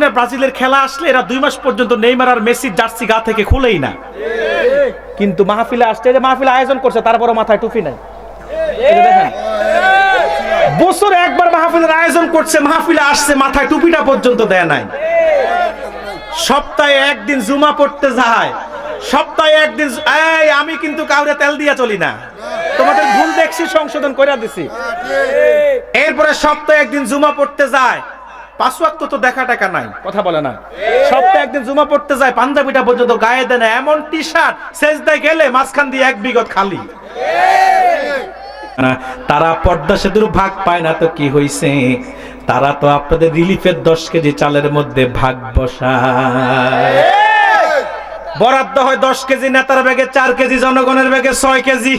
Argentina ব্রাজিলের খেলা আসলে এরা 2 মাস পর্যন্ত নেইমার আর মেসির জার্সি গা থেকে খুলেই না। কিন্তু মাহফিলে আসছে, যে মাহফিলে আয়োজন করছে তারপরও মাথায় টুপি নাই। দেখেন, বছরে একবার মাহফিলের আয়োজন করছে, মাহফিলে আসছে, মাথায় টুপিটা পর্যন্ত দেয় নাই। সপ্তাহে একদিন জুমা পড়তে যায়, সপ্তাহে একদিন। এই আমি কিন্তু কাউরে তেল দিয়া চলি না, তোমাদের ভুল দেখছি, সংশোধন করে দিছি। এরপরে সপ্তাহে একদিন জুমা পড়তে যায়, 5 ওয়াক্ত তো দেখা টাকা নাই, কথা বলে না। সপ্তাহে একদিন জুমা পড়তে যায়, পাঞ্জাবিটা পর্যন্ত গায়ে দেয় না, এমন টি শার্ট সেজদায় গেলে মাঝখান দিয়ে 1 বিঘত খালি। তারা পর্দা সেতুর ভাগ পায় না তো কি হইছে, তারা তো আপনাদের রিলিফের 10 কেজি চালের মধ্যে ভাগ বসায়। বরাদ্দ হয় 10 কেজি, নেতার ব্যাগে 4 কেজি, জনগণের ব্যাগে 6 কেজি।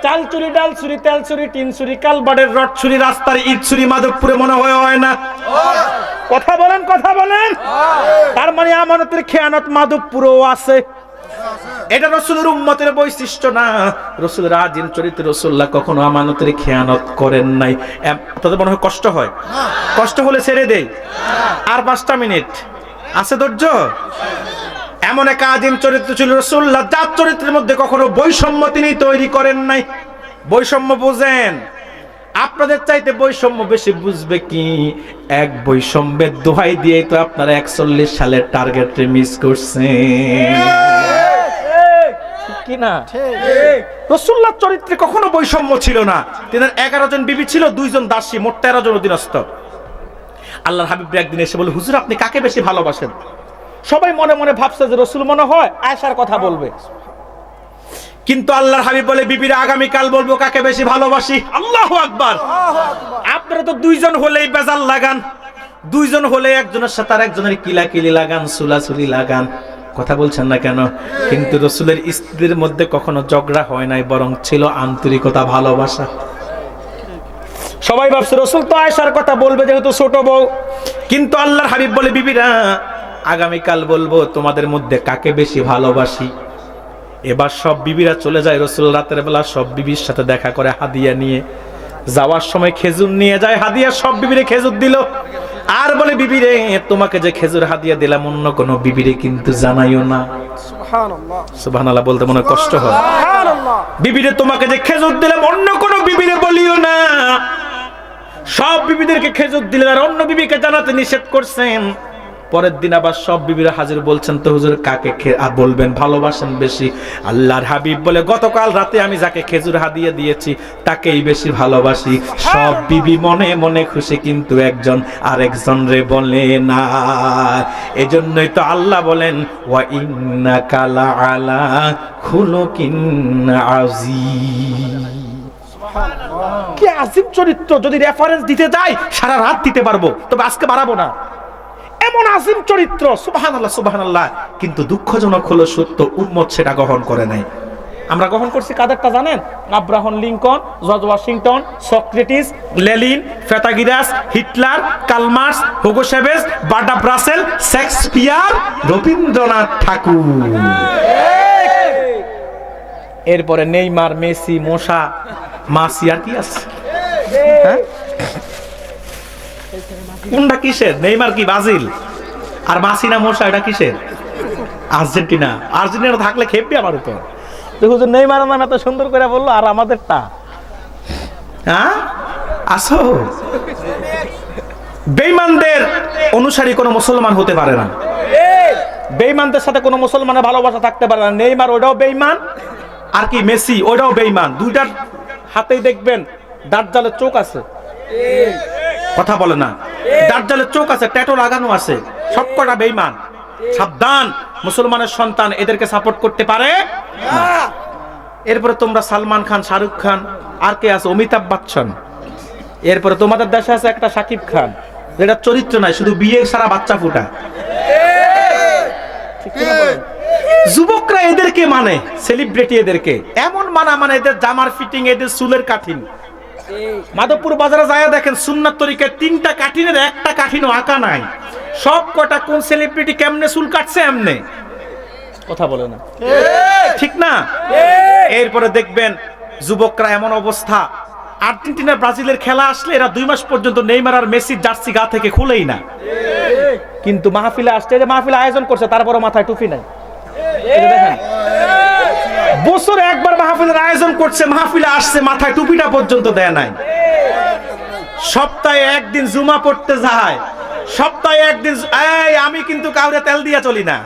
চাল চুরি, ডাল চুরি, তেল চুরি, টিন চুরি, কালবাড়ের রড চুরি, রাস্তার ইট চুরি, মাধবপুরে মনে হয় না? কথা বলেন, কথা বলেন। তার মানে আমানতের খেয়ানত মাধবপুরেও আছে। এটা রাসূলের উম্মতের বৈশিষ্ট্য না। রাসূলের আজিম চরিত্রে রাসূলুল্লাহ কখনো আমানতের খেয়ানত করেন নাই। তাদের মনে হয় কষ্ট হয়, কষ্ট হলে ছেড়ে দেই। আর 5টা মিনিট আছে, ধৈর্য। এমন এক আজিম চরিত্র ছিল রাসূলুল্লাহ, যার চরিত্রের মধ্যে কখনো বৈষম্য তিনি তৈরি করেন নাই। বৈষম্য বুঝেন, আপনাদের চাইতে বৈষম্য বেশি বুঝবে কি? এক বৈষম্যের দোহাই দিয়ে তো আপনারা 41 সালের টার্গেটে মিস করছেন, কি না? রাসূলুল্লাহর চরিত্রে কখনো বৈষম্য ছিল না। তিনি 11 জন বিবি ছিল, 2 জন দাসী, মোট 13 জন অধীনস্থ। আল্লাহর হাবিব একদিন এসে বলে, হুজুর আপনি কাকে বেশি ভালোবাসেন? সবাই মনে মনে ভাবছে যে রাসূল মনে হয় আয়েশার কথা বলবে, কিন্তু আল্লাহর হাবিব বলে, বিবিরা আগামীকাল বলবো কাকে বেশি ভালোবাসি। আল্লাহু আকবার। আপনারা তো 2 জন হলেই বেজাল লাগান, 2 জন হলে একজনের সাথে আর একজনের কিলাকিলি লাগান, সুলাসুলি লাগান, কথা বলছেন না কেন? কিন্তু রাসূলের স্ত্রীর মধ্যে কখনো ঝগড়া হয় নাই, বরং ছিল আন্তরিকতা, ভালোবাসা। সবাই ভাবছে রাসূল তো আয়েশার কথা বলবে যেহেতু ছোট বউ, কিন্তু আল্লাহর হাবিব বলে, বিবিরা আগামীকাল বলবো তোমাদের মধ্যে কাকে বেশি ভালোবাসি। এবার সব বিবিরা চলে যায়, রাসূল রাতের বেলা সব বিবির সাথে দেখা করে হাদিয়া নিয়ে। যাওয়ার সময় খেজুর নিয়ে যায় হাদিয়া, সব বিবিরে খেজুর দিল, আর বলে, বিবিরে তোমাকে যে খেজুর হাদিয়া দিলাম অন্য কোন বিবিরে কিন্তু জানাইও না। সুবহানাল্লাহ, সুবহানাল্লাহ বলতে মনে কষ্ট হয়। সুবহানাল্লাহ, বিবিরে তোমাকে যে খেজুর দিলাম অন্য কোন বিবিরে বলিও না। সব বিবিদেরকে খেজুর দিলেন আর অন্য বিবিকে জানাতে নিষেধ করছেন। পরের দিন আবার সব বিবিরা হাজির, বলছেন তো হুজুর কাকে বলবেন ভালোবাসেন বেশি? আল্লাহর হাবিব বলে, গতকাল রাতে আমি যাকে খেজুর হাদিয়া দিয়েছি তাকেই বেশি ভালোবাসি। সব বিবি মনে মনে খুশি, কিন্তু একজন আরেকজন রে বলে না। এজন্যই তো আল্লাহ বলেন, ওয়া ইন্নাকা লাআলা খুলুকিন আযীম। কি আজিম চরিত্র! যদি রেফারেন্স দিতে যাই সারা রাত দিতে পারবো, তবে আজকে বাড়াবো না। এমন আজিম চরিত্র, সুবহানাল্লাহ, সুবহানাল্লাহ। কিন্তু দুঃখজনক হলো সত্য, উম্মত সেটা গ্রহণ করে নাই। আমরা গ্রহণ করছি কাদেরটা জানেন? Abraham Lincoln, George Washington, Socrates, Lenin, Pythagoras, Hitler, Karl Marx, Hugo Chavez, Bertrand Russell, Shakespeare, Rabindranath Thakur. এরপরে নেইমার, মেসি, মোসা, মাসি, আর কি আছে? হ্যাঁ, কোনটা কিসের? নেইমার কি ব্রাজিল, আর মাসি না মোসা এটা কিসের? আর্জেন্টিনা। আর্জেন্টিনা থাকলে খেপবে আমার উপর। দেখো যে নেইমার নাম এত সুন্দর করে বললো, আর আমাদেরটা হ্যাঁ আসো। বেঈমানদের অনুসারী কোনো মুসলমান হতে পারে না, বেঈমানদের সাথে কোনো মুসলমানের ভালোবাসা থাকতে পারে না। নেইমার ওটাও বেঈমান, আর কি মেসি ওটাও বেঈমান। দুইটার হাতেই দেখবেন দাজ্জালের চোখ আছে, কথা বলে না, দাজ্জালের চোখ আছে, ট্যাটু লাগানো আছে, সবকটা বেঈমান। সাবধান, মুসলমানের সন্তান এদেরকে সাপোর্ট করতে পারে না। এরপরে তোমরা সালমান খান, শাহরুখ খান, আর কে আছে? অমিতাভ বচ্চন। এরপরে তোমাদের দেশে আছে একটা সাকিব খান, যেটা চরিত্র নাই, শুধু বিয়ে সারা বাচ্চা ফুটা। যুবকরা এদেরকে মানে, সেলিব্রিটি এদেরকে এমন মানা, মানে এদের জামার ফিটিং, এদের চুলের কাঠিন। মাধবপুর বাজারে যায় দেখেন, সুন্নাত তরিকায় 3টা কাঠিনের একটা কাঠিনও আঁকা নাই। সব কটা কোন সেলিব্রিটি কেমনে চুল কাটছে এমনে, কথা বলে না, ঠিক না? এরপরে দেখবেন যুবকরা এমন অবস্থা, আর্জেন্টিনা ব্রাজিলের খেলা আসলে এরা 2 মাস পর্যন্ত নেইমার আর মেসির জার্সি গা থেকে খুলেই না। কিন্তু মাহফিলে আসছে, যে মাহফিলে আয়োজন করছে তারপরে মাথায় টুপি নাই। এই যে দেখেন, বছরে একবার মাহফিলের আয়োজন করছে, মাহফিলে আসছে, মাথায় টুপিটা পর্যন্ত দেয় নাই। সপ্তাহে একদিন জুমা পড়তে যায়, সপ্তাহে একদিন। এই আমি কিন্তু কাউরে তেল দিয়া চলি না,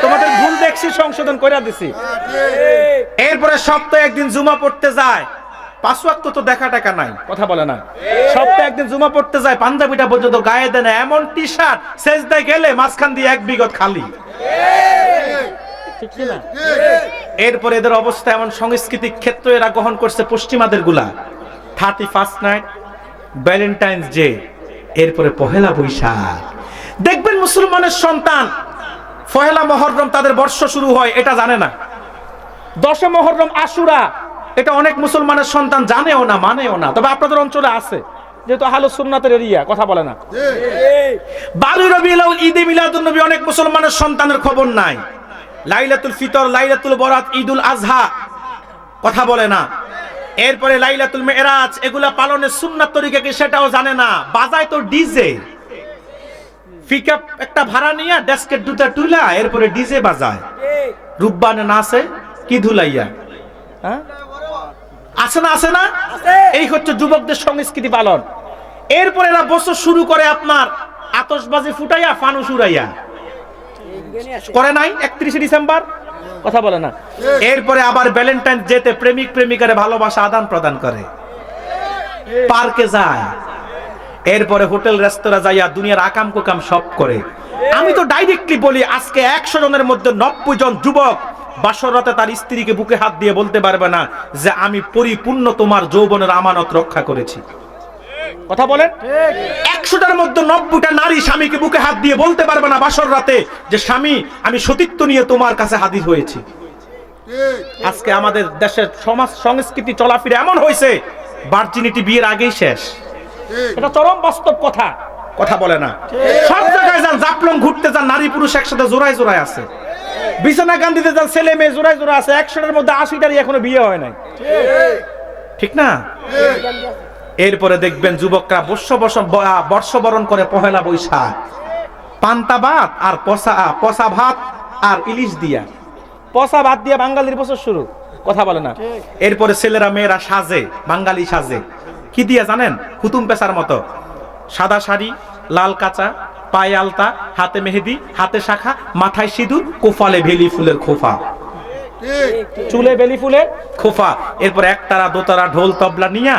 তোমাদের ভুল দেখছি, সংশোধন করে দিছি। এরপরে সপ্তাহে একদিন জুমা পড়তে যায়, 5 ওয়াক্ত তো দেখা টাকা নাই, কথা বলে না। সপ্তাহে একদিন জুমা পড়তে যায়, পাঞ্জাবিটা পর্যন্ত গায়ে দেয় না, এমন টি শার্ট সেজদায় গেলে মাঝখান দিয়ে 1 বিঘত খালি। ঠিক না? এরপরে এদের অবস্থা এমন, সাংস্কৃতিক ক্ষেত্র এরা গ্রহণ করছে পশ্চিমাদের গুলা। 31st নাইট, ভ্যালেন্টাইন্স ডে, এরপরে পহেলা বৈশাখ। দেখবেন মুসলমানের সন্তান পহেলা মুহররম তাদের বর্ষ শুরু হয়, এটা জানে না। 10 মুহররম আশুরা, এটা অনেক মুসলমানের সন্তান জানেও না, মানেও না। তবে আপনাদের অঞ্চলে আছে, যেহেতু আহলুস সুন্নাতের এরিয়া, কথা বলে না। 12 রবিউল আউয়াল, ঈদে মিলাদুন নবী, অনেক মুসলমানের সন্তানের খবর নাই। লাইলাতুল ফিতর, লাইলাতুল বরাত, ঈদুল আজহা, কথা বলে না। এরপরে লাইলাতুল মেরাজ, এগুলা পালনের সুন্নাত তরিকা কি সেটাও জানে না। বাজায় তো ডিজে, পিকআপ একটা ভাড়া নিয়ে ডেস্কের দুটা তুলা, এরপরে ডিজে বাজায়, রূপবানে নাচে, কি ধুলাইয়া, হ্যাঁ আছে না, আছে না? এই হচ্ছে যুবকদের সংস্কৃতি পালন। এরপরে এরা বছর শুরু করে আপনার আতশবাজি ফুটাইয়া, ফানুস উড়াইয়া, করে নাই 31 ডিসেম্বর, কথা বলে না। এরপরে আবার ভ্যালেন্টাইন ডেতে প্রেমিক প্রেমিকারে ভালোবাসা আদান প্রদান করে, পার্কে যায়, এরপরে হোটেল রেস্তোরাঁ যাইয়া দুনিয়ার আকাম কুকাম সব করে। আমি তো ডাইরেক্টলি বলি, আজকে 100 জনের মধ্যে 90 জন যুবক বাসরাতে তার স্ত্রীকে বুকে হাত দিয়ে বলতে পারবে না যে আমি পরিপূর্ণ তোমার যৌবনের আমানত রক্ষা করেছি, কথা বলেন। 100টার মধ্যে 90টা নারী স্বামীকে বুকে হাত দিয়ে বলতে পারবে না বাসর রাতে যে স্বামী আমি সতীত্ব নিয়ে তোমার কাছে হাজির হয়েছি। আজকে আমাদের দেশের সমাজ সংস্কৃতি চলাফেরা এমন হয়েছে, ভার্জিনিটি বিয়ের আগেই শেষ। এটা চরম বাস্তব কথা, কথা বলে না। সব জায়গায় যান, জাপলং ঘুরতে যান, নারী পুরুষ একসাথে জোড়ায় জোড়ায় আছে। বিছানা গান্ধীতে যান, ছেলে মেয়ে জোড়ায় জোড়া আছে। 100টার মধ্যে 80টারই এখনো বিয়ে হয় নাই, ঠিক না? এরপরে দেখবেন যুবকরা বর্ষবরণ করে পহেলা বৈশাখ, পান্তা ভাত আর পচা ভাত আর ইলিশ দিয়া, পচা ভাত দিয়া বাঙালির বছর শুরু, কথা বলে না। এরপরে ছেলেরা মেয়েরা সাজে, বাঙালি সাজে কি দিয়া জানেন? হুতুম পেশার মতো, সাদা শাড়ি, লাল কাঁচা, পায়ে আলতা, হাতে মেহেদি, হাতে শাখা, মাথায় সিঁদুর, কোফালে বেলি ফুলের খোফা, চুলে বেলি ফুলের খোফা। এরপর একতারা দোতারা ঢোল তবলা নিয়া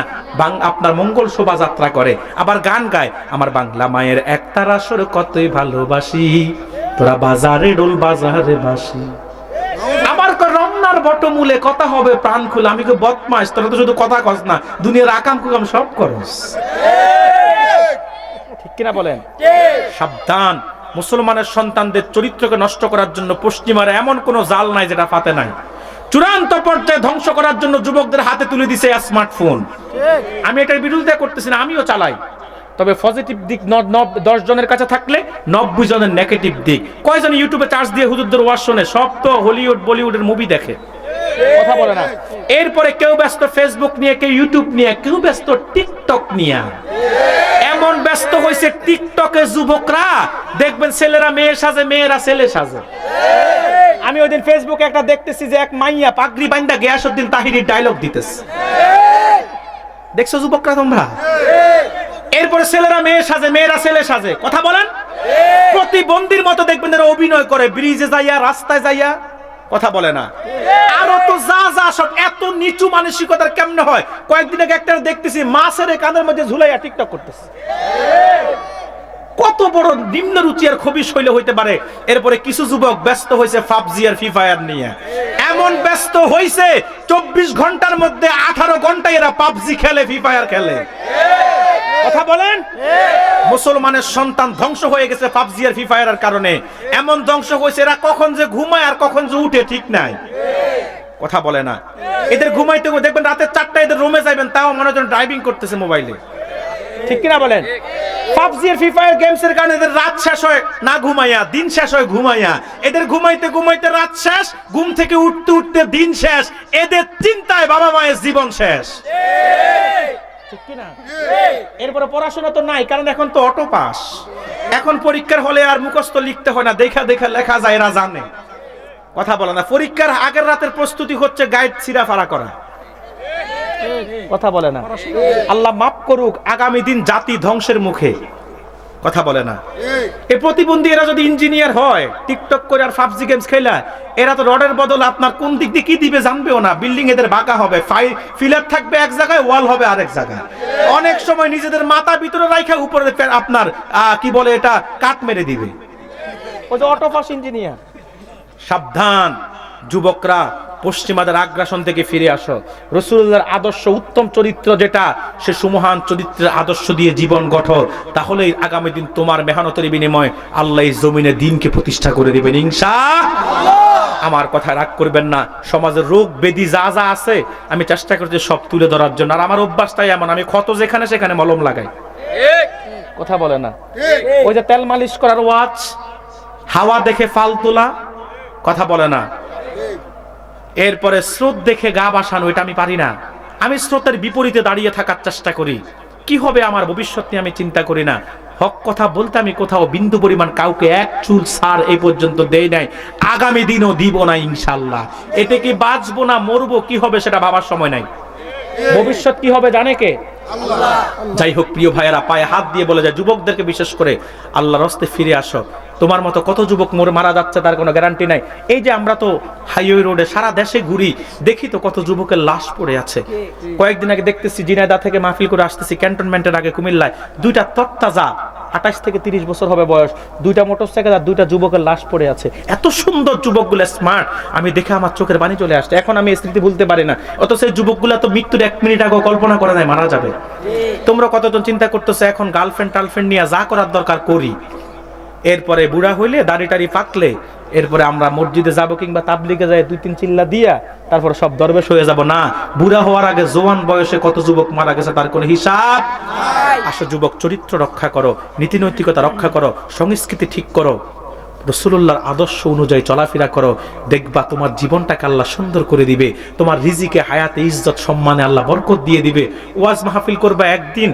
আপনার মঙ্গল শোভাযাত্রা করে, আবার গান গায়, আমার বাংলা মায়ের একতারা সুর কতই ভালোবাসি, তোরা বাজারে ডোল বাজারে বাসি। আবার রমনার বটমূলে কথা হবে প্রাণ খুলে, আমি তো বদমাইশ, তোরা তো শুধু কথা কস না, দুনিয়ার আকাম কুকাম সব করস, ঠিক কিনা বলেন? সাবধান, মুসলমানের সন্তানদের চরিত্রকে নষ্ট করার জন্য পশ্চিমারা এমন কোন জাল নাই যেটা পাতে নাই। চূড়ান্ত পর্যায়ে ধ্বংস করার জন্য যুবকদের হাতে তুলে দিছে স্মার্টফোন। আমি এটার বিরোধিতা করতেছি না, আমিও চালাই। তবে পজিটিভ দিক 10 জনের কাছে থাকলে 90 জনের নেগেটিভ দিক। কয়জন ইউটিউবে চার্জ দিয়ে হুজুরদের ওয়াজ শুনে? সব তো হলিউড বলিউডের মুভি দেখে, কথা বলে না। এরপরে কেউ ব্যস্ত ফেসবুক নিয়ে, কেউ ইউটিউব নিয়ে, কেউ ব্যস্ত টিকটক নিয়ে। এমন ব্যস্ত হয়েছে টিকটকে যুবকরা, দেখবেন ছেলেরা মেয়ে সাজে, মেয়েরা ছেলে সাজে। আমি ওই দিন ফেসবুকে একটা দেখতেছি যে এক মাইয়া পাগড়ি বান্দা গিয়াসউদ্দিন তাহিরির ডায়লগ দিতেছে, দেখছো যুবকরা তোমরা? এরপরে ছেলেরা মেয়ে সাজে, মেয়েরা ছেলে সাজে, কথা বলেন। প্রতিবন্ধীর মতো দেখবেন এরা অভিনয় করে, ব্রিজে যাইয়া, রাস্তায় যাইয়া, কথা বলে না। আরো তো যা সব এত নিচু মানসিকতার কেমনে হয়? কয়েকদিন আগে একটা দেখতেছি মাছের কানের মধ্যে ঝুলাইয়া টিকটক করতেছে। কত বড় নিম্ন রুচি আর খবিশ হইলে হইতে পারে। এরপরে কিছু যুবক ব্যস্ত হয়েছে পাবজি আর ফ্রি ফায়ার নিয়ে, এমন ব্যস্ত হয়েছে 24 ঘন্টার মধ্যে 18 ঘন্টায় এরা পাবজি খেলে, ফ্রি ফায়ার খেলে, কথা বলেন। মুসলমানের সন্তান ধ্বংস হয়ে গেছে পাবজি আর ফ্রি ফায়ারের কারণে। এমন ধ্বংস হয়েছে এরা কখন যে ঘুমায় আর কখন যে উঠে ঠিক নাই, কথা বলে না। এদের ঘুমাইতে দেখবেন রাতে 4টায় এদের রুমে যাবেন, তাও মনে হয় ড্রাইভিং করতেছে মোবাইলে, ঠিক কিনা বলেন? পাবজি আর ফ্রি ফায়ার গেমস এর কারণে এদের রাত শেষ হয় না ঘুমাইয়া, দিন শেষ হয় ঘুমাইয়া। এদের ঘুমাইতে ঘুমাইতে রাত শেষ, ঘুম থেকে উঠতে উঠতে দিন শেষ। এদের চিন্তায় বাবা মায়ের জীবন শেষ। ঠিক কি না? এরপরে পড়াশোনা তো নাই, কারণ এখন তো অটো পাস। এখন পরীক্ষার হলে আর মুখস্থ লিখতে হয় না, দেখা দেখা লেখা যায়, এরা জানে। কথা বলে না। পরীক্ষার আগের রাতের প্রস্তুতি হচ্ছে গাইড ছিঁড়াফাড়া করা। কথা বলে না। আল্লাহ মাফ করুক, আগামী দিন জাতি ধ্বংসের মুখে। কথা বলে না। এই প্রতিবন্ধী এরা যদি ইঞ্জিনিয়ার হয়, টিকটক করে আর পাবজি গেমস খেলা, এরা তো রডের বদলে আপনার কোন দিক দিয়ে কি দিবে জানবেও না। বিল্ডিং এদের বাঁকা হবে, ফিলার থাকবে এক জায়গায়, ওয়াল হবে আরেক জায়গায়। অনেক সময় নিজেদের মাথা ভিতরে রাখা উপরে আপনার কি বলে এটা কাট মেরে দিবে। ওই যে অটো পাস ইঞ্জিনিয়ার। সাবধান যুবকরা, পশ্চিমাদের আগ্রাসন থেকে ফিরে আসো। রাসূলুল্লাহর আদর্শ, উত্তম চরিত্র যেটা, সে সুমহান চরিত্রের আদর্শ দিয়ে জীবন গঠো। তাহলেই আগামী দিন তোমার মেহনতের বিনিময়ে আল্লাহ এই জমিনে দ্বীনকে প্রতিষ্ঠা করে দিবেন ইনশাআল্লাহ। আমার কথা রাগ করবেন না। সমাজের রোগ ব্যাধি যা যা আছে আমি চেষ্টা করছি সব তুলে ধরার জন্য। আর আমার অভ্যাসটাই এমন, আমি ক্ষত যেখানে সেখানে মলম লাগাই। কথা বলে না। ওই যে তেল মালিশ করার ওয়াজ, হাওয়া দেখে ফাল তোলা। কথা বলে না। এরপরে স্রোত দেখে গা বাসানো, এটা আমি পারি না। আমি স্রোতের বিপরীতে দাঁড়িয়ে থাকার চেষ্টা করি। কি হবে আমার ভবিষ্যৎ নিয়ে আমি চিন্তা করি না। হক কথা বলতে আমি কোথাও বিন্দু পরিমাণ কাউকে এক চুল ছাড় এই পর্যন্ত দেই নাই, আগামী দিনও দিব না ইনশাআল্লাহ। এতে কি বাঁচবো না মরবো, কি হবে সেটা ভাবার সময় নাই। ভবিষ্যৎ কি হবে জানে কে? আল্লাহ। যাই হোক প্রিয় ভাইয়েরা, পায়ে হাত দিয়ে বলে যায় যুবকদেরকে বিশেষ করে, আল্লাহর রাস্তায় ফিরে আসো। তোমার মতো কত যুবক মারা যাচ্ছে, তার কোনো গ্যারান্টি নাই। এই যে আমরা তো হাইওয়ে রোডে সারা দেশে ঘুরি, দেখি তো কত যুবকের লাশ পড়ে আছে। কয়েকদিন আগে দেখতেছি ঝিনাইদহ থেকে মাহফিল করে আসতেছি, ক্যান্টনমেন্টের আগে কুমিল্লায় দুইটা তত্তাজা 28 থেকে 30 বছর হবে বয়স, দুইটা মোটরসাইকেল আর দুইটা যুবকের লাশ পড়ে আছে। এত সুন্দর যুবকগুলো, স্মার্ট, আমি দেখে আমার চোখের পানি চলে আসছে। এখন আমি স্মৃতি ভুলতে পারি না। অত সেই যুবকগুলো তো মৃত্যুর 1 মিনিট আগে কল্পনা করে নাই মারা যাবে। তোমরা কতজন চিন্তা করতেছো এখন গার্লফ্রেন্ড টার্লফ্রেন্ড নিয়ে যা করার দরকার করি, এরপরে বুড়া হইলে দাড়ি টাড়ি পাকলে এরপরে আমরা মসজিদে যাব কিংবা তাবলিগে যাই 2-3 চিল্লা দিয়া তারপর সব দরবেশ হয়ে যাব না। বুড়া হওয়ার আগে জোয়ান বয়সে কত যুবক মারা গেছে তার কোনো হিসাব নাই। আসো যুবক, চরিত্র রক্ষা করো, নীতি নৈতিকতা রক্ষা করো, সংস্কৃতি ঠিক করো, রাসূলুল্লাহর আদর্শ অনুযায়ী চলাফেরা করো। দেখবা তোমার জীবনটাকে আল্লাহ সুন্দর করে দিবে। তোমার রিজিকে, হায়াতে, ইজ্জত, সম্মানে আল্লাহ বরকত দিয়ে দিবে। ওয়াজ মাহফিল করবা একদিন,